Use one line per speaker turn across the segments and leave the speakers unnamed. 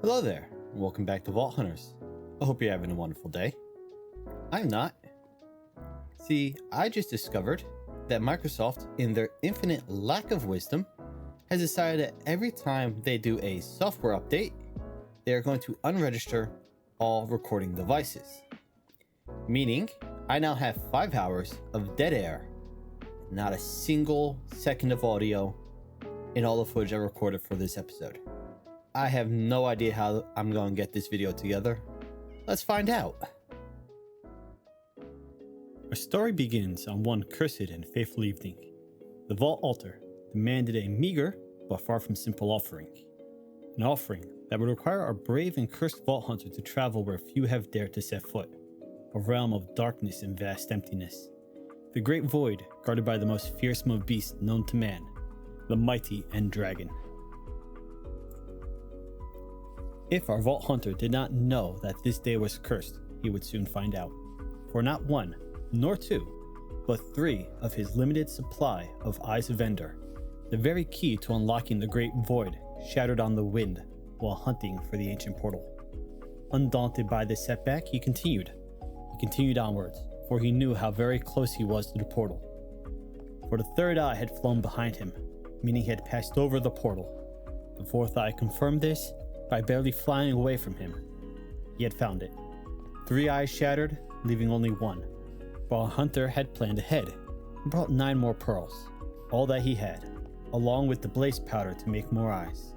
Hello there, and welcome back to Vault Hunters. I hope you're having a wonderful day. I'm not. See, I just discovered that Microsoft, in their infinite lack of wisdom, has decided that every time they do a software update, they are going to unregister all recording devices. Meaning, I now have 5 hours of dead air, not a single second of audio in all the footage I recorded for this episode. I have no idea how I'm going to get this video together. Let's find out. Our story begins on one cursed and fateful evening. The vault altar demanded a meager but far from simple offering. An offering that would require our brave and cursed vault hunter to travel where few have dared to set foot. A realm of darkness and vast emptiness. The great void guarded by the most fearsome of beasts known to man, the mighty End Dragon. If our vault hunter did not know that this day was cursed, he would soon find out. For not one, nor two, but 3 of his limited supply of Eyes of Ender, the very key to unlocking the great void, shattered on the wind while hunting for the ancient portal. Undaunted by this setback, he continued. He continued onwards, for he knew how very close he was to the portal. For the 3rd eye had flown behind him, meaning he had passed over the portal. The 4th eye confirmed this by barely flying away from him. He had found it. 3 eyes shattered, leaving only 1. But our hunter had planned ahead and brought 9 more pearls, all that he had, along with the blaze powder to make more eyes.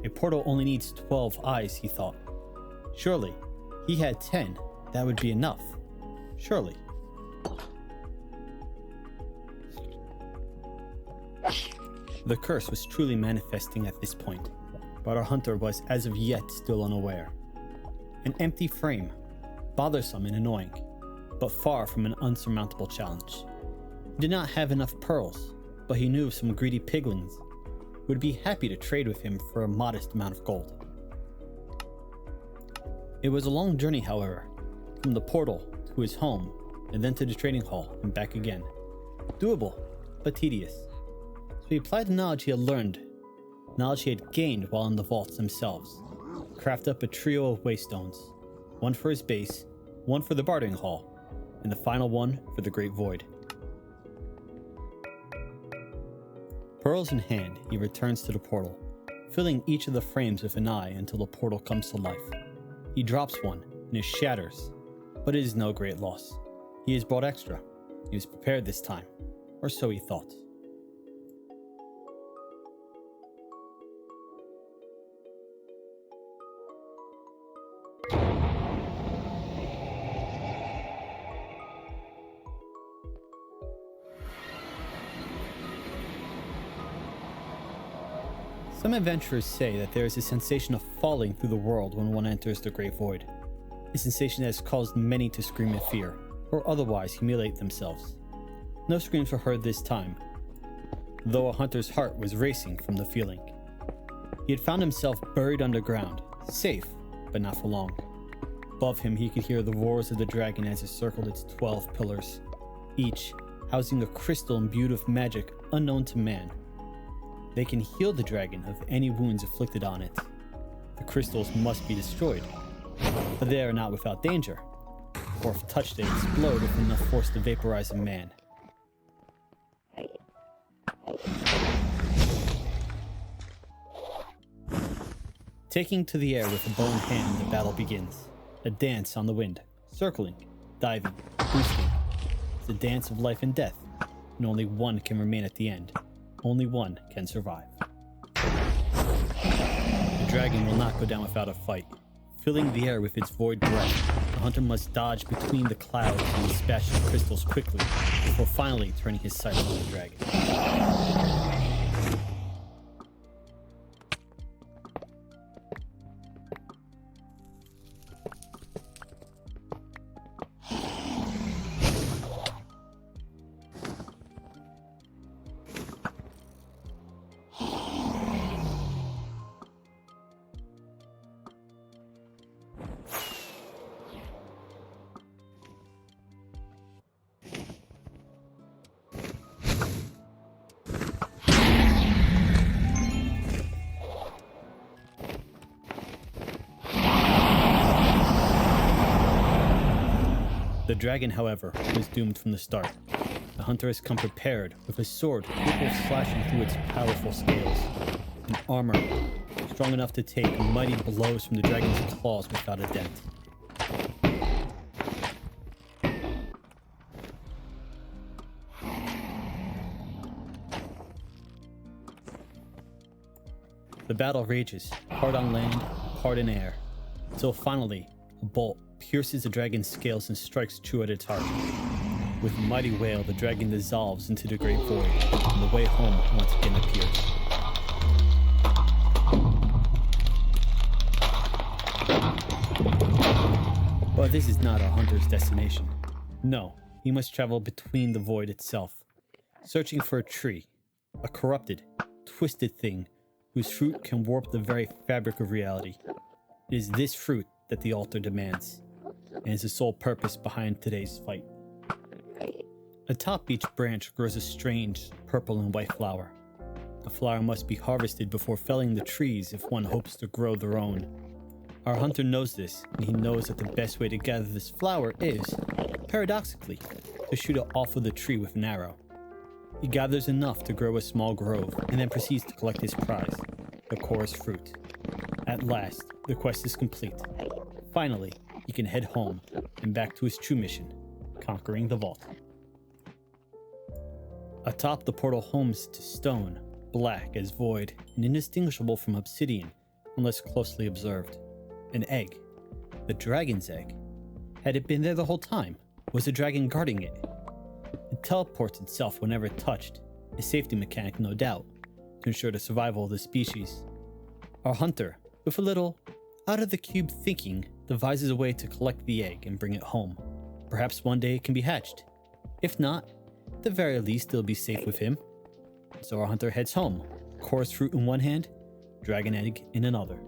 A portal only needs 12 eyes, he thought. Surely, he had 10, that would be enough. Surely. The curse was truly manifesting at this point, but our hunter was as of yet still unaware. An empty frame, bothersome and annoying, but far from an unsurmountable challenge. He did not have enough pearls, but he knew of some greedy piglins who would be happy to trade with him for a modest amount of gold. It was a long journey, however, from the portal to his home, and then to the trading hall and back again. Doable, but tedious. So he applied the knowledge he had learned, knowledge he had gained while in the vaults themselves. Craft up a trio of waystones, 1 for his base, 1 for the bartering hall, and the final one for the great void. Pearls in hand, he returns to the portal, filling each of the frames with an eye until the portal comes to life. He drops one, and it shatters, but it is no great loss. He has brought extra. He was prepared this time, or so he thought. Some adventurers say that there is a sensation of falling through the world when one enters the Great Void. A sensation that has caused many to scream in fear, or otherwise humiliate themselves. No screams were heard this time, though a hunter's heart was racing from the feeling. He had found himself buried underground, safe, but not for long. Above him he could hear the roars of the dragon as it circled its 12 pillars, each housing a crystal imbued with magic unknown to man. They can heal the dragon of any wounds inflicted on it. The crystals must be destroyed, but they are not without danger, or if touched they explode with enough force to vaporize a man. Taking to the air with a bow in hand, the battle begins. A dance on the wind, circling, diving, boosting. It's a dance of life and death, and only one can remain at the end. Only one can survive. The dragon will not go down without a fight. Filling the air with its void breath, the hunter must dodge between the clouds and dispatch the crystals quickly, before finally turning his sights on the dragon. The dragon, however, was doomed from the start. The hunter has come prepared with a sword capable of slashing through its powerful scales, and armor strong enough to take mighty blows from the dragon's claws without a dent. The battle rages, part on land, part in air, until finally a bolt pierces the dragon's scales and strikes true at its heart. With a mighty wail, the dragon dissolves into the great void, and the way home once again appears. But this is not our hunter's destination. No, he must travel between the void itself, searching for a tree, a corrupted, twisted thing whose fruit can warp the very fabric of reality. It is this fruit that the altar demands, and is the sole purpose behind today's fight. Atop each branch grows a strange purple and white flower. The flower must be harvested before felling the trees if one hopes to grow their own. Our hunter knows this, and he knows that the best way to gather this flower is, paradoxically, to shoot it off of the tree with an arrow. He gathers enough to grow a small grove, and then proceeds to collect his prize, the chorus fruit. At last, the quest is complete. Finally, he can head home, and back to his true mission, conquering the vault. Atop the portal home sits stone, black as void, and indistinguishable from obsidian, unless closely observed. An egg. The dragon's egg. Had it been there the whole time? Was the dragon guarding it? It teleports itself whenever touched, a safety mechanic no doubt, to ensure the survival of the species. Our hunter, with a little out-of-the-cube thinking, devises a way to collect the egg and bring it home. Perhaps one day it can be hatched. If not, at the very least it'll be safe with him. So our hunter heads home, chorus fruit in one hand, dragon egg in another.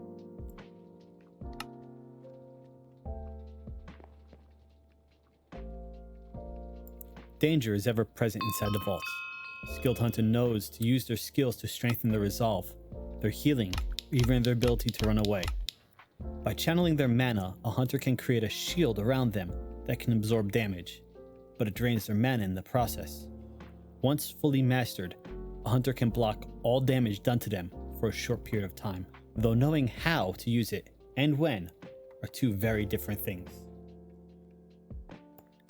Danger is ever present inside the vaults. A skilled hunter knows to use their skills to strengthen their resolve, their healing, or even their ability to run away. By channeling their mana, a hunter can create a shield around them that can absorb damage, but it drains their mana in the process. Once fully mastered, a hunter can block all damage done to them for a short period of time, though knowing how to use it and when are two very different things.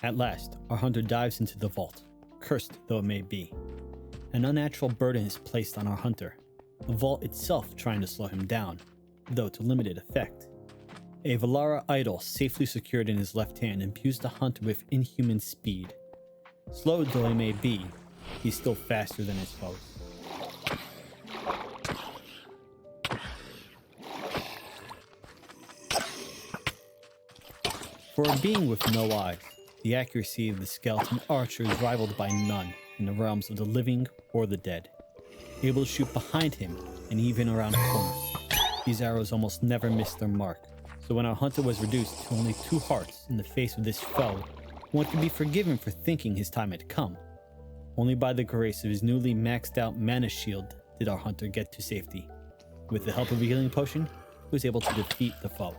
At last, our hunter dives into the vault, cursed though it may be. An unnatural burden is placed on our hunter, the vault itself trying to slow him down, though to limited effect. A Valara idol safely secured in his left hand imbues the hunter with inhuman speed. Slowed though he may be, he's still faster than his foes. For a being with no eyes, the accuracy of the skeleton archer is rivaled by none in the realms of the living or the dead. Able to shoot behind him and even around corners, these arrows almost never miss their mark. So when our hunter was reduced to only 2 hearts in the face of this foe, one could be forgiven for thinking his time had come. Only by the grace of his newly maxed out mana shield did our hunter get to safety. With the help of a healing potion, he was able to defeat the foe.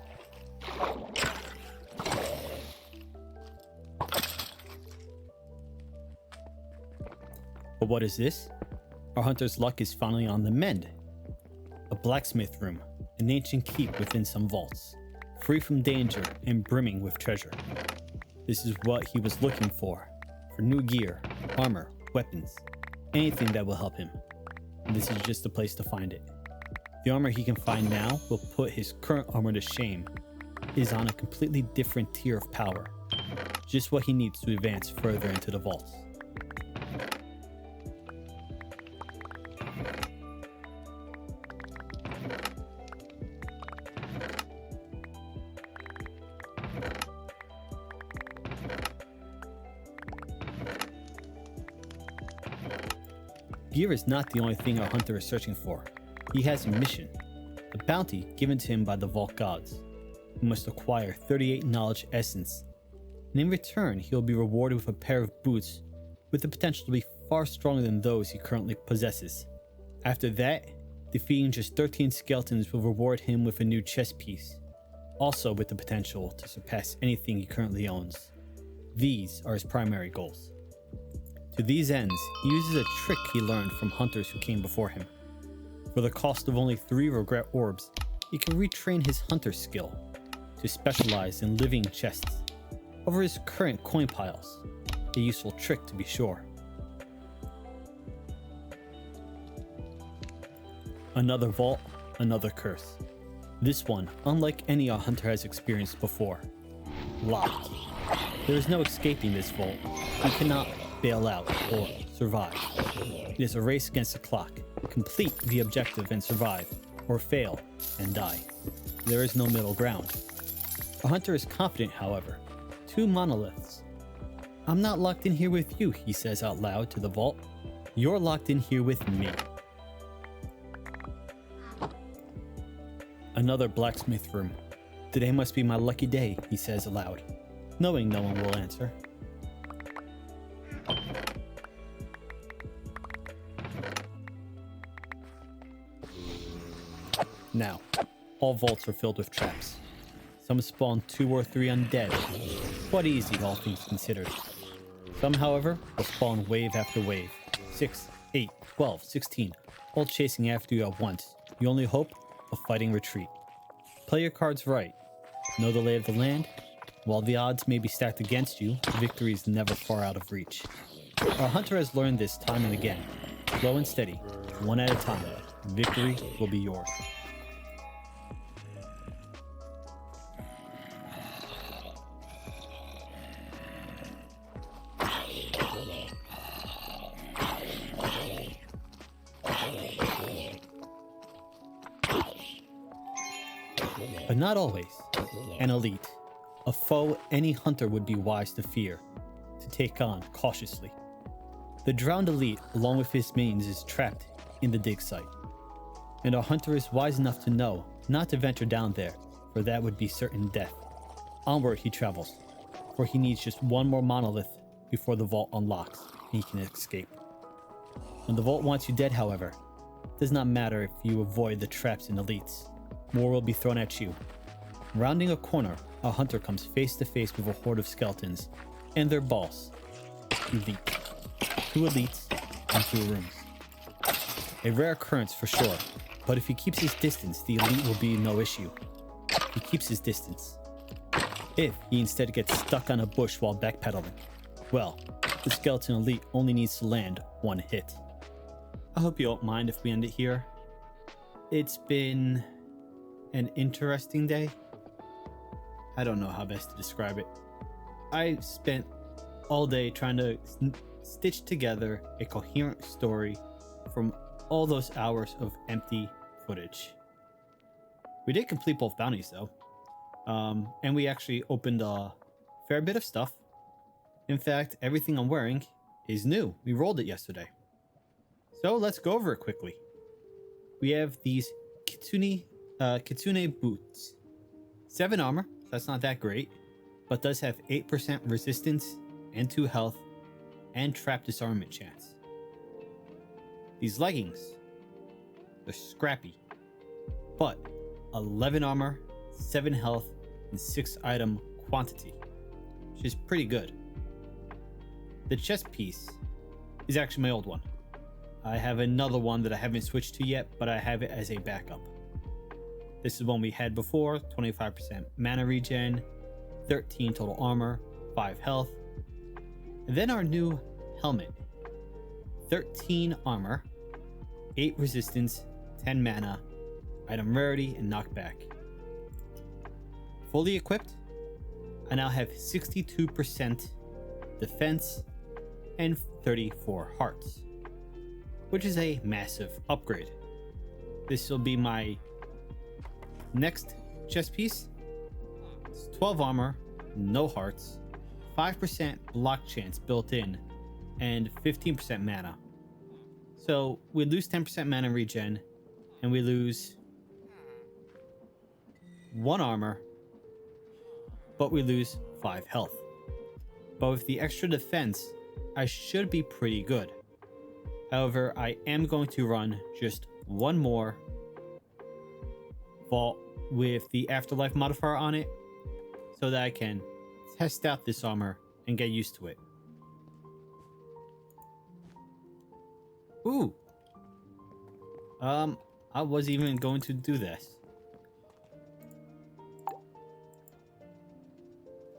But what is this? Our hunter's luck is finally on the mend. A blacksmith room, an ancient keep within some vaults, free from danger and brimming with treasure. This is what he was looking for new gear, armor, weapons, anything that will help him. And this is just the place to find it. The armor he can find now will put his current armor to shame. It is on a completely different tier of power, just what he needs to advance further into the vaults. Gear is not the only thing our hunter is searching for. He has a mission, a bounty given to him by the vault gods. He must acquire 38 knowledge essence, and in return he will be rewarded with a pair of boots with the potential to be far stronger than those he currently possesses. After that, defeating just 13 skeletons will reward him with a new chest piece, also with the potential to surpass anything he currently owns. These are his primary goals. To these ends, he uses a trick he learned from hunters who came before him. For the cost of only 3 regret orbs, he can retrain his hunter skill to specialize in living chests over his current coin piles. A useful trick to be sure. Another vault, another curse. This one, unlike any a hunter has experienced before. Locked. There is no escaping this vault. You cannot bail out or survive. It is a race against the clock. Complete the objective and survive, or fail and die. There is no middle ground. A hunter is confident, however. 2 monoliths. I'm not locked in here with you, he says out loud to the vault. You're locked in here with me. Another blacksmith room. Today must be my lucky day, he says aloud, knowing no one will answer. Now, all vaults are filled with traps. Some spawn 2 or 3 undead. Quite easy, all things considered. Some, however, will spawn wave after wave. 6, 8, 12, 16, all chasing after you at once. You only hope of fighting retreat. Play your cards right. Know the lay of the land. While the odds may be stacked against you, victory is never far out of reach. Our hunter has learned this time and again. Slow and steady, one at a time. Victory will be yours. But not always. An elite. A foe any hunter would be wise to fear, to take on cautiously. The drowned elite, along with his minions, is trapped in the dig site. And our hunter is wise enough to know not to venture down there, for that would be certain death. Onward he travels, for he needs just 1 more monolith before the vault unlocks and he can escape. When the vault wants you dead, however, it does not matter if you avoid the traps and elites. More will be thrown at you. Rounding a corner, a hunter comes face to face with a horde of skeletons and their boss, Elite. 2 elites and 2 rooms. A rare occurrence for sure, but if he keeps his distance, the elite will be no issue. He keeps his distance. If he instead gets stuck on a bush while backpedaling, well, the skeleton elite only needs to land 1 hit. I hope you don't mind if we end it here. It's been an interesting day. I don't know how best to describe it. I spent all day trying to stitch together a coherent story from all those hours of empty footage. We did complete both bounties though. And we actually opened a fair bit of stuff. In fact, everything I'm wearing is new. We rolled it yesterday. So let's go over it quickly. We have these Kitsune boots. 7 armor, so that's not that great, but does have 8% resistance and 2 health and trap disarmament chance. These leggings, they're scrappy, but 11 armor, 7 health, and 6 item quantity, which is pretty good. The chest piece is actually my old one. I have another one that I haven't switched to yet, but I have it as a backup. This is one we had before, 25% mana regen, 13 total armor, 5 health. And then our new helmet, 13 armor, 8 resistance, 10 mana, item rarity, and knockback. Fully equipped, I now have 62% defense and 34 hearts, which is a massive upgrade. This will be my next chest piece. It's 12 armor, no hearts, 5% block chance built in, and 15% mana. So we lose 10% mana regen, and we lose 1 armor, but we lose 5 health. But with the extra defense, I should be pretty good. However, I am going to run just 1 more vault with the afterlife modifier on it so that I can test out this armor and get used to it. Ooh. I was even going to do this.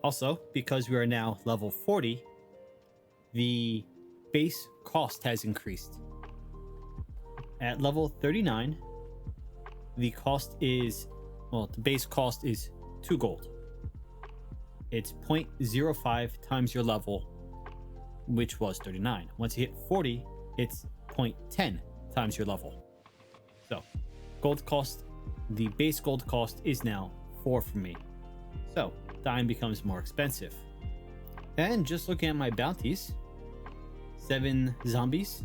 Also, because we are now level 40, the base cost has increased. At level 39, the cost is, well, the base cost is 2 gold. It's 0.05 times your level, which was 39. Once you hit 40, it's 0.10 times your level. So, gold cost, the base gold cost is now 4 for me. So, dying becomes more expensive. And just looking at my bounties, 7 zombies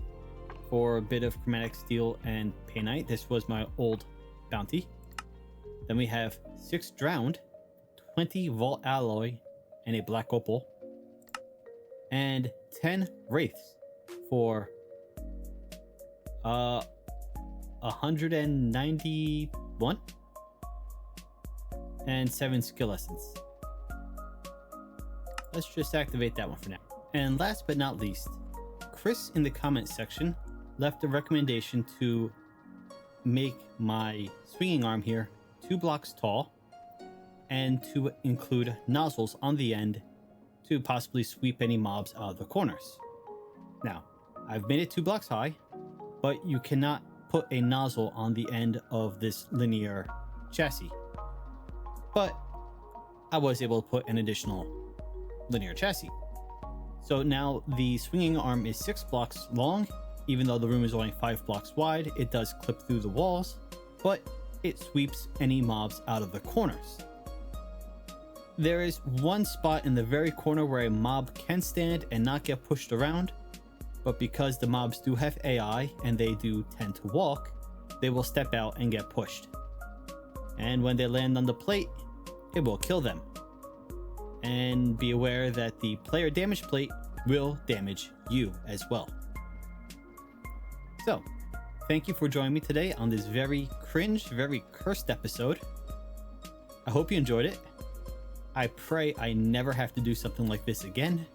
for a bit of chromatic steel and painite. This was my old bounty. Then we have 6 drowned, 20 vault alloy, and a black opal, and 10 wraiths for 191 and 7 skill essence. Let's just activate that one for now. And last but not least, Chris in the comment section left a recommendation to make my swinging arm here 2 blocks tall and to include nozzles on the end to possibly sweep any mobs out of the corners. Now, I've made it 2 blocks high, but you cannot put a nozzle on the end of this linear chassis. But I was able to put an additional linear chassis. So now the swinging arm is 6 blocks long. Even though the room is only 5 blocks wide, it does clip through the walls, but it sweeps any mobs out of the corners. There is one spot in the very corner where a mob can stand and not get pushed around, but because the mobs do have AI and they do tend to walk, they will step out and get pushed. And when they land on the plate, it will kill them. And be aware that the player damage plate will damage you as well. So, thank you for joining me today on this very cringe, very cursed episode. I hope you enjoyed it. I pray I never have to do something like this again.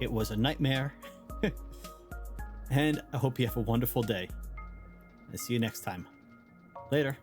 It was a nightmare. And I hope you have a wonderful day. I'll see you next time. Later.